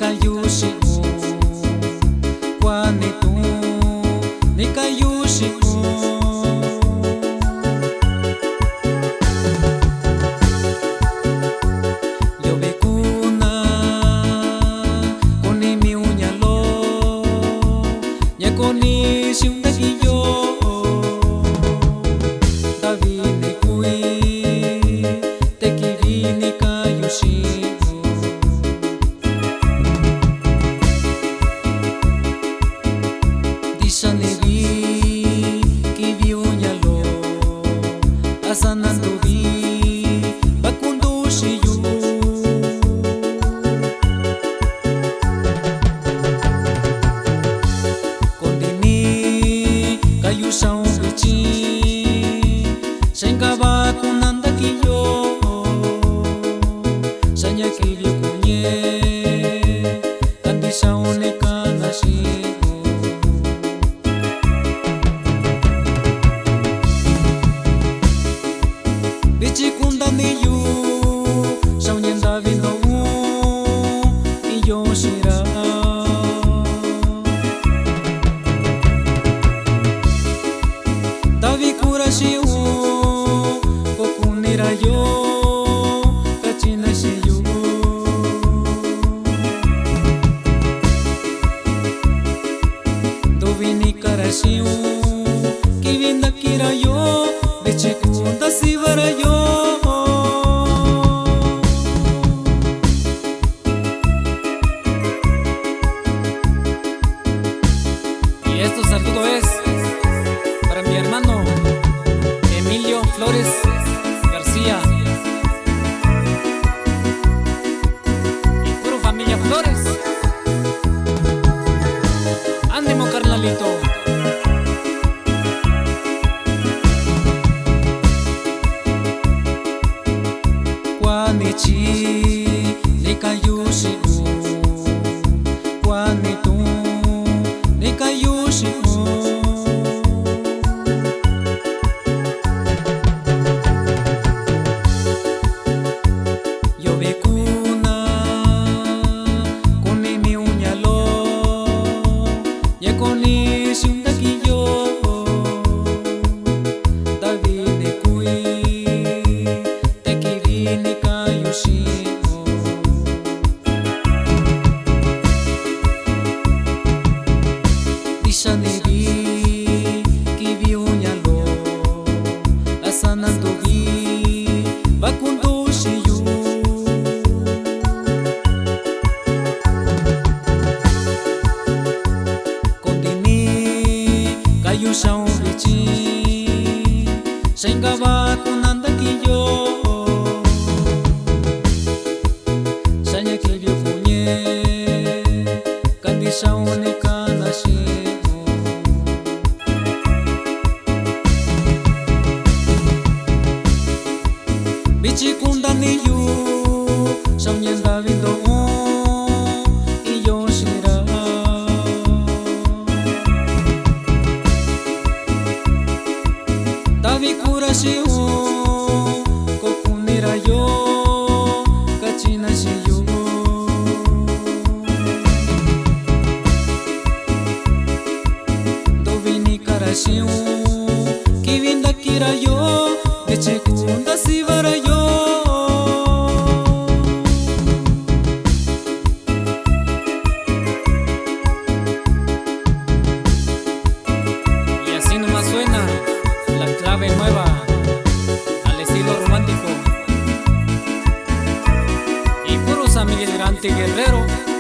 nikayushi kwanitu nikayushi yobekuna koni mi uñalo yakoni shundakiyo davine kui tekiri nikayushi Dishanevi kiviuñalo asanandovi bakundushiyu kondini kayushaubichi shenkaba kunandakiyo shanyakivyo kunye kandishaonekanashi Bichikunda niyu shaunenda vino iyoshira Tavikura shiu kokunira yo kachina shiyu Dovini karashiu kivinda kirayo Bichikunda sivarayo Y este saludo es para mi hermano Emilio Flores García y puro familia Flores. Ánimo, carnalito. Kwanichi nikayushi kwanitu nikayushi yobekuna koni mi uñalo yakoni shundakiyo davine kui tekiri nikayushi Dishanevi kiviuñalo asanandovi bakundushiyu kondini kayushaubichi shenkaba kunandakiyo shanyakivyo kunye kandishaonekanashi Bichikunda niyu shaunenda vindo iyoshira Tavikura shiu kokunira yo kachina shiyu Dovini karashiu kivinda kirayo Bichikunda sivarayo Y así nomás suena la clave nueva al estilo romántico y puro San Miguel Grande Guerrero.